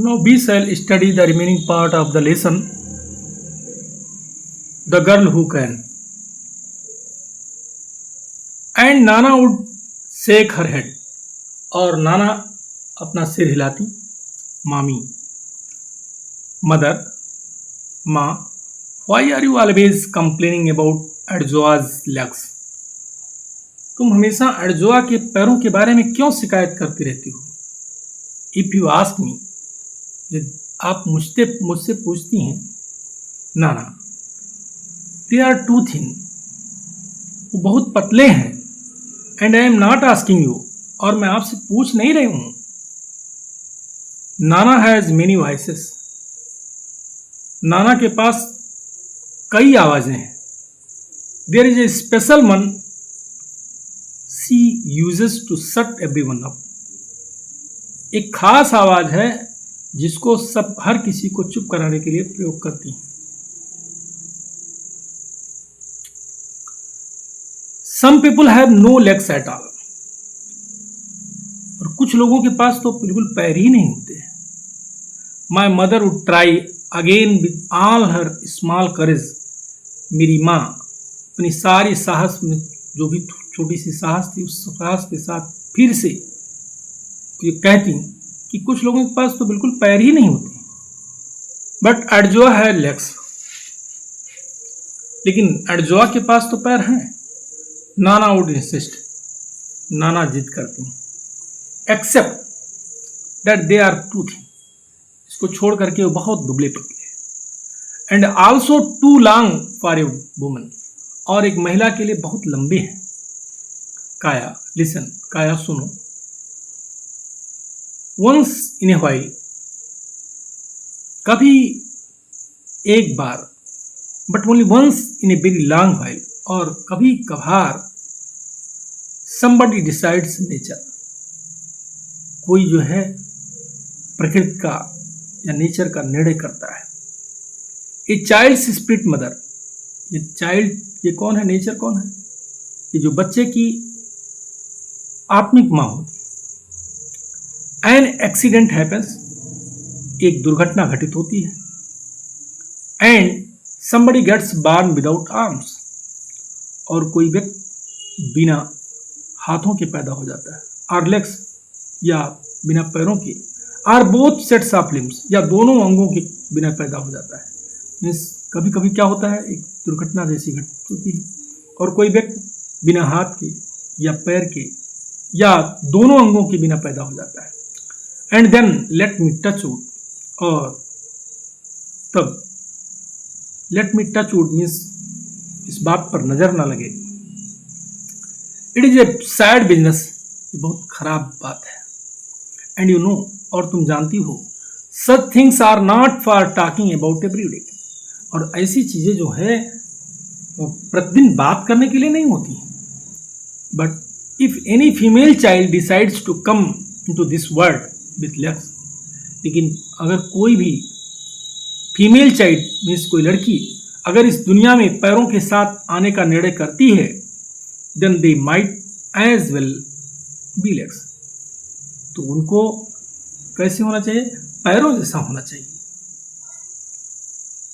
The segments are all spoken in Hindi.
Now we shall study the remaining part of the lesson, The Girl Who Can. And Nana would shake her head. और नाना अपना सिर हिलाती. मामी, मदर, माँ, why are you always complaining about Adjoa's legs? तुम हमेशा अडजोआ के पैरों के बारे में क्यों शिकायत करती रहती हो? इफ यू आस्क मी, आप मुझसे पूछती हैं, नाना, दे आर टू थिन, वो बहुत पतले हैं. And I am not asking you, और मैं आपसे पूछ नहीं रही हूं. नाना हैज मेनी वॉइसेस, नाना के पास कई आवाजें हैं. There is a special one she uses to shut everyone up. एक खास आवाज है जिसको सब हर किसी को चुप कराने के लिए प्रयोग करती हैं. Some people have no legs at all, और कुछ लोगों के पास तो बिल्कुल पैर ही नहीं होते. My mother would try again with all her small courage. मेरी माँ अपनी सारी साहस में, जो भी छोटी सी साहस थी, उस साहस के साथ फिर से ये कहती कि कुछ लोगों के पास तो बिल्कुल पैर ही नहीं होते. बट अडजोआ है लेग्स, लेकिन अडजोआ के पास तो पैर हैं. नाना वुड इंसिस्ट, नाना जिद करती हैं. Except that they are too thin, इसको छोड़ करके वो बहुत दुबले पतले. And also too long for a woman, और एक महिला के लिए बहुत लंबे हैं. काया लिसन, काया सुनो. वंस इन ए व्हाइल, कभी एक बार, but only once in a very long while, और कभी कभार, somebody decides नेचर, कोई जो है प्रकृति का या नेचर का निर्णय करता है. ए चाइल्ड स्पिरिट मदर, ये चाइल्ड, ये कौन है? नेचर कौन है? ये जो बच्चे की आत्मिक माँ होती. एन एक्सीडेंट हैपेंस, एक दुर्घटना घटित होती है. And somebody gets born without arms, और कोई व्यक्ति बिना हाथों के पैदा हो जाता है. आर लेग्स, या बिना पैरों के. Or both sets of limbs, या दोनों अंगों के बिना पैदा हो जाता है. मीन्स कभी कभी क्या होता है, एक दुर्घटना जैसी घटित होती है, और कोई व्यक्ति बिना हाथ के या पैर के या दोनों अंगों के बिना पैदा हो जाता है. And then let me touch wood, और तब let me touch wood means इस बात पर नजर ना लगे. It is a sad business, ये बहुत खराब बात है. एंड यू नो, और तुम जानती हो, such things are not for talking about every day, और ऐसी चीजें जो है प्रतिदिन बात करने के लिए नहीं होती. But if any female child decides to come into this world with legs, लेकिन अगर कोई भी फीमेल चाइल्ड मीन्स कोई लड़की अगर इस दुनिया में पैरों के साथ आने का निर्णय करती है, then they might as well be legs, तो उनको कैसे होना चाहिए? पैरों जैसा होना चाहिए.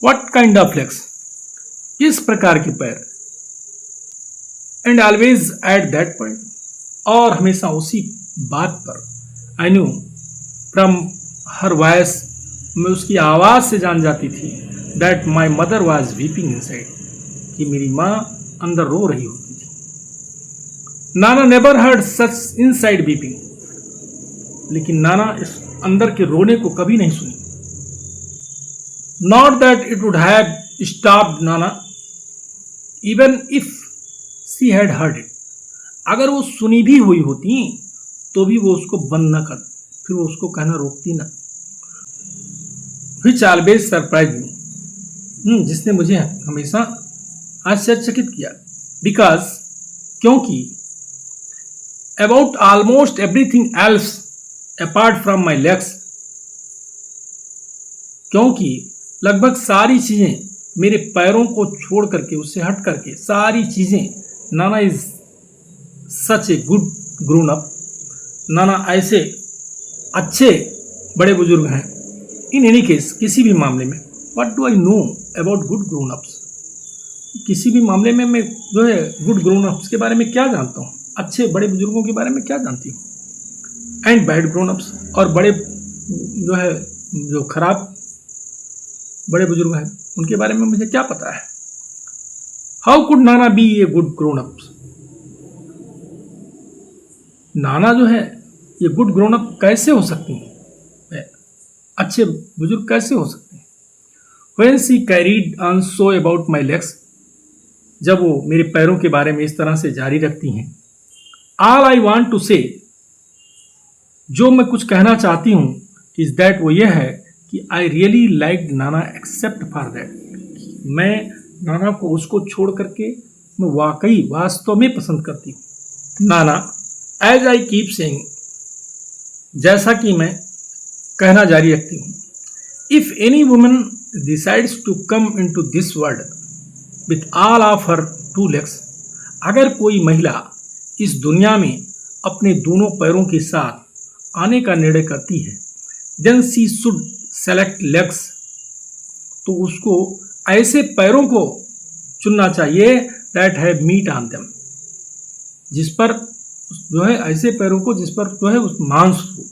व्हाट काइंड ऑफ लेग्स, किस प्रकार के पैर. And always at that point, और हमेशा उसी बात पर. I knew from her voice, मैं उसकी आवाज से जान जाती थी, that my mother was weeping inside, कि मेरी माँ अंदर रो रही होती थी. नाना never heard such inside weeping, लेकिन नाना इस अंदर के रोने को कभी नहीं सुनी. Not that it would have stopped Nana even if she had heard it, अगर वो सुनी भी हुई होती तो भी वो उसको बंद न करती, फिर वो उसको कहना रोकती ना. विच ऑलवेज सरप्राइज मी, जिसने मुझे हमेशा आश्चर्यचकित किया. बिकॉज, क्योंकि about almost everything else apart from my legs, क्योंकि लगभग सारी चीजें मेरे पैरों को छोड़ करके, उससे हट करके सारी चीजें. नाना is such A good grown up, नाना ऐसे अच्छे बड़े बुजुर्ग हैं इन एनी केस, किसी भी मामले में, what do I know about good grown ups, किसी भी मामले में मैं जो है गुड ग्रोन अप्स के बारे में क्या जानता हूँ, अच्छे बड़े बुजुर्गों के बारे में क्या जानती हूँ, एंड बैड ग्रोन अप्स, और बड़े जो है जो खराब बड़े बुजुर्ग हैं उनके बारे में मुझे क्या पता है। How could Nana be a good grown ups, नाना जो है ये गुड ग्रोन अप कैसे हो सकती हैं, अच्छे बुजुर्ग कैसे हो सकते हैं। When she carried on so about my legs, जब वो मेरे पैरों के बारे में इस तरह से जारी रखती हैं, all I want to say, जो मैं कुछ कहना चाहती हूँ, is that वो ये है कि I really liked Nana except for that, मैं नाना को उसको छोड़ करके मैं वाकई वास्तव में पसंद करती हूँ। नाना, as I keep saying, जैसा कि मैं कहना जारी रखती हूँ, if any woman decides to come into this world with all of her two legs, अगर कोई महिला इस दुनिया में अपने दोनों पैरों के साथ आने का निर्णय करती है, then she should select legs, तो उसको ऐसे पैरों को चुनना चाहिए that have meat on them, जिस पर जो है ऐसे पैरों को जिस पर जो है उस मांस हो,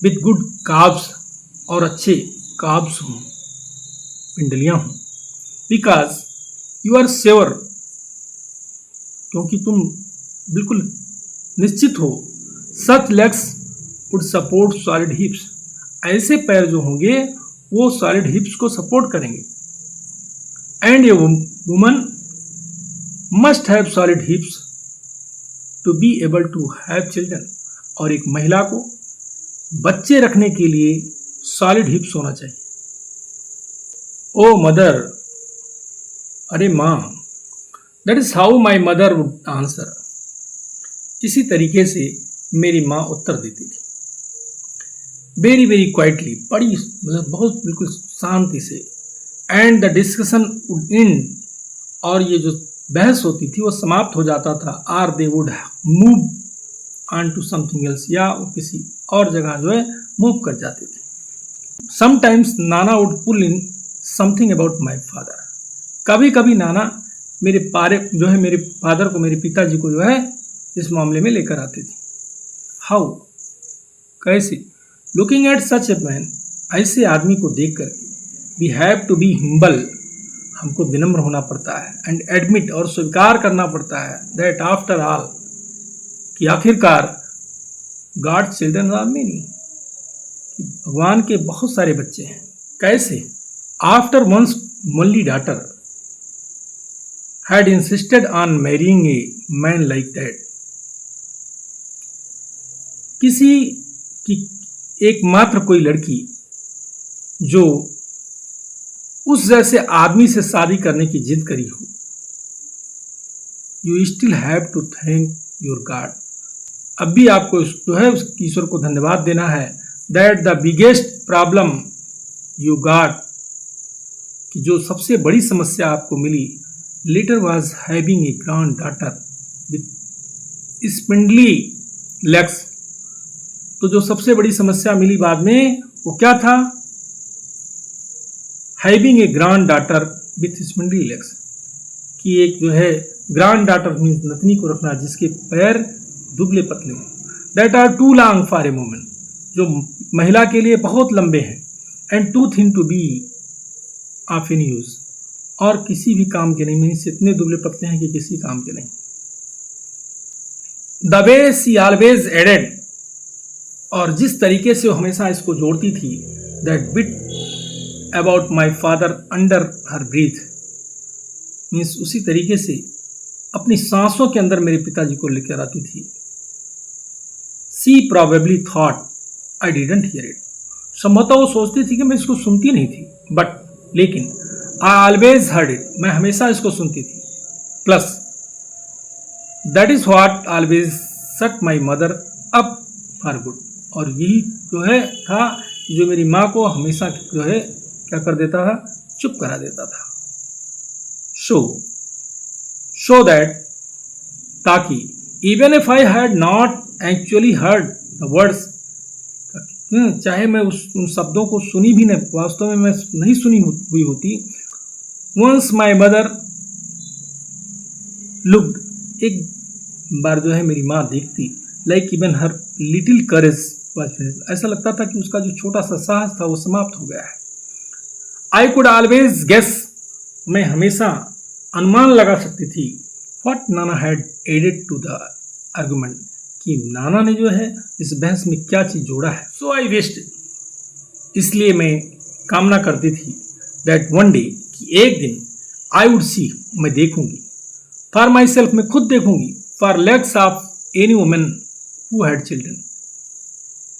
with good calves, और अच्छे काब्स हों, पिंडलियां हों, बिकॉज यू आर श्योर, क्योंकि तुम बिल्कुल निश्चित हो, such legs would support solid hips, ऐसे पैर जो होंगे वो सॉलिड हिप्स को सपोर्ट करेंगे, and a woman must have solid hips to be able to have children, और एक महिला को बच्चे रखने के लिए सॉलिड हिप्स होना चाहिए। ओ मदर, अरे माँ, that is how my mother would answer, इसी तरीके से मेरी माँ उत्तर देती थी। वेरी वेरी क्वाइटली, बड़ी मतलब बहुत बिल्कुल शांति से, and the discussion would and, और ये जो बहस होती थी वो समाप्त हो जाता था, or they would move on to something else, या वो किसी और जगह जो है मूव कर जाती थी। Sometimes Nana would pull in something about my father, कभी कभी नाना मेरे फादर को, मेरे पिताजी को जो है इस मामले में लेकर आती थी। हाउ, कैसे, looking at such a man, ऐसे आदमी को देख करके, वी हैव टू बी हिम्बल, हमको विनम्र होना पड़ता है, एंड एडमिट, और स्वीकार करना पड़ता है, दैट आफ्टर ऑल, कि आखिरकार गॉड चिल्ड्रन आर मेनी, भगवान के बहुत सारे बच्चे हैं। कैसे, after one's only daughter had insisted on marrying a man like that, किसी की एकमात्र कोई लड़की जो उस जैसे आदमी से शादी करने की जिद करी हो, you still have to thank your god, अब भी आपको जो है उस ईश्वर को धन्यवाद देना है, that the biggest problem you got, कि जो सबसे बड़ी समस्या आपको मिली, later was having a granddaughter with spindly legs, तो जो सबसे बड़ी समस्या मिली बाद में वो क्या था, having a granddaughter with spindly legs, कि एक जो है ग्रैंड डॉटर मीन्स नतनी को रखना जिसके पैर दुबले पतले हों, that are too long for a woman, जो महिला के लिए बहुत लंबे हैं, and too thin to be of any use, और किसी भी काम के नहीं, मीन्स इतने दुबले पतले हैं कि किसी काम के नहीं। The way she always added, और जिस तरीके से वो हमेशा इसको जोड़ती थी, that bit about my father under her breath, means उसी तरीके से अपनी सांसों के अंदर मेरे पिताजी को लेकर आती थी। She probably thought I didn't hear it, संभवतः वो सोचती थी कि मैं इसको सुनती नहीं थी, बट लेकिन आई ऑलवेज हर्ड इट, मैं हमेशा इसको सुनती थी। Plus that is what always shut my mother up for good, और यही जो है था जो मेरी माँ को हमेशा जो है क्या कर देता था, चुप करा देता था। शो दैट, ताकि even if I had not actually heard the words, चाहे मैं उन शब्दों को सुनी भी नहीं, वास्तव में मैं नहीं सुनी हुई होती। वंस माई मदर लुक्ड, एक बार जो है मेरी माँ देखती, like even her little courage was finished, ऐसा लगता था कि उसका जो छोटा सा साहस था वो समाप्त हो गया है। आई कुड ऑलवेज गेस, मैं हमेशा अनुमान लगा सकती थी, what Nana had added to the argument, कि नाना ने जो है इस बहस में क्या चीज जोड़ा है। सो आई विश्ड, इसलिए मैं कामना करती थी, दैट वन डे, कि एक दिन, आई वुड सी, मैं देखूंगी, फॉर माई सेल्फ, मैं खुद देखूंगी, for legs of any women who had children,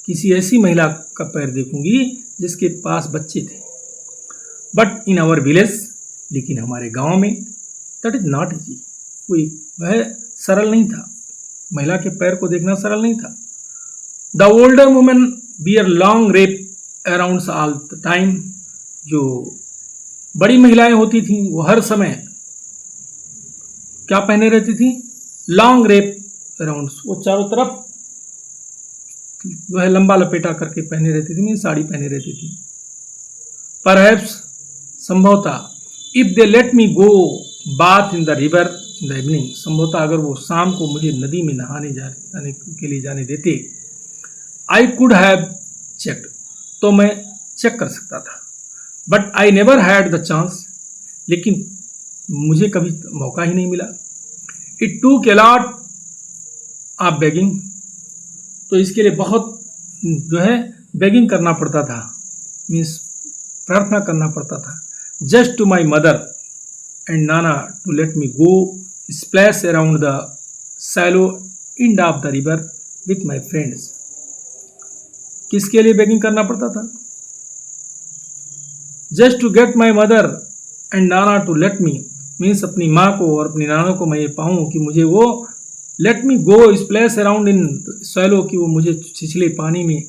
किसी ऐसी महिला का पैर देखूंगी जिसके पास बच्चे थे। बट इन आवर विलेज, लेकिन हमारे गांव में, दैट इज नॉट इजी, कोई वह सरल नहीं था, महिला के पैर को देखना सरल नहीं था। The older women wear long wrap around all the time, जो बड़ी महिलाएं होती थीं वो हर समय क्या पहने रहती थी, लॉन्ग रेप अराउंड, वो चारों तरफ वह लंबा लपेटा करके पहने रहती थी, साड़ी पहने रहती थी। परहैप्स, संभवतः, if they late me go bath in the river in the evening, संभवतः अगर वो शाम को मुझे नदी में नहाने जाने के लिए जाने देते, आई कुड हैव चेक्ड, तो मैं चेक कर सकता था। But I never had the chance, लेकिन मुझे कभी मौका ही नहीं मिला। It took a lot of begging, तो इसके लिए बहुत जो है बेगिंग करना पड़ता था, मीन्स प्रार्थना करना पड़ता था, just to my mother and Nana to let me go splash around the shallow end of the river with my friends. किसके लिए बेगिंग करना पड़ता था? Just to get my mother and Nana to let me, means अपनी माँ को और अपनी नाना को मैं ये पाऊँ कि मुझे वो let me go splash around in shallow, कि वो मुझे छिछले पानी में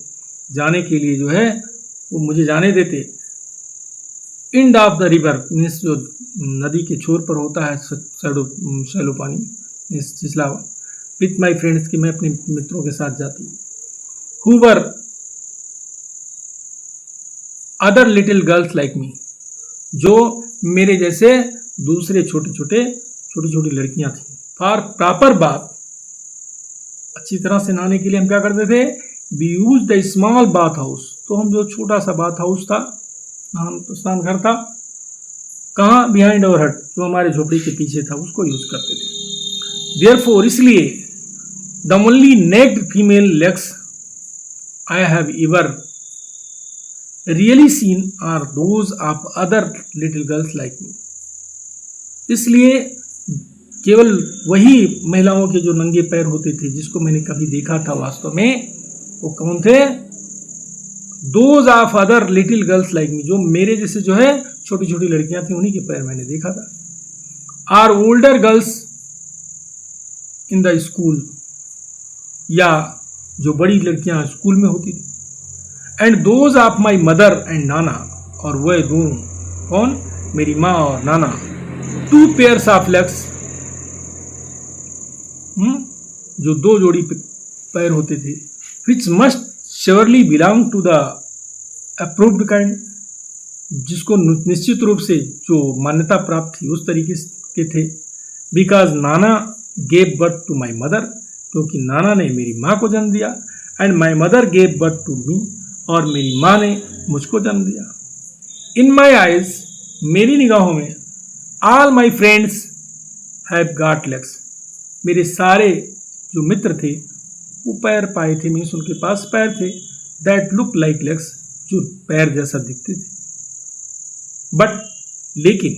जाने के लिए जो है वो मुझे जाने देते। And of the river, means जो नदी के छोर पर होता है सैलो पानी, मीन्स छिछला, विथ माई फ्रेंड्स, कि मैं अपने मित्रों के साथ जाती। Who were other little girls like मी, जो मेरे जैसे दूसरे छोटी छोटी लड़कियां थी। फॉर प्रॉपर बाथ, अच्छी तरह से नहाने के लिए हम क्या करते थे, we use the small bath house, तो हम जो छोटा सा बाथ हाउस था, स्नान घर था, कहाँ, बिहाइंड अवर हट, जो हमारे झोपड़ी के पीछे था, उसको यूज करते थे। देयरफॉर, इसलिए, the only naked female legs I have ever really seen are those of other little girls like me, इसलिए केवल वही महिलाओं के जो नंगे पैर होते थे जिसको मैंने कभी देखा था वास्तव में, वो कौन थे, those of other little girls like मी, जो मेरे जैसे जो है छोटी छोटी लड़कियां थी, उन्हीं के पैर मैंने देखा था। Or older girls in the school, या जो बड़ी लड़कियां स्कूल में होती थी। And those of my mother and Nana, और वह दोनों, कौन, मेरी माँ और नाना, टू पेयर्स ऑफ लेग्स, जो दो जोड़ी पैर होते थे, which must surely belong to the approved kind, जिसको निश्चित रूप से जो मान्यता प्राप्त थी उस तरीके के थे। Because Nana gave birth to my mother, क्योंकि नाना ने मेरी माँ को जन्म दिया, and my mother gave birth to me, और मेरी माँ ने मुझको जन्म दिया। इन माई आइज, मेरी निगाहों में, all my friends have got legs, मेरे सारे जो मित्र थे वो पैर पाए थे, मीन्स उनके पास पैर थे, दैट लुक लाइक लेग्स, जो पैर जैसा दिखते थे। बट, लेकिन,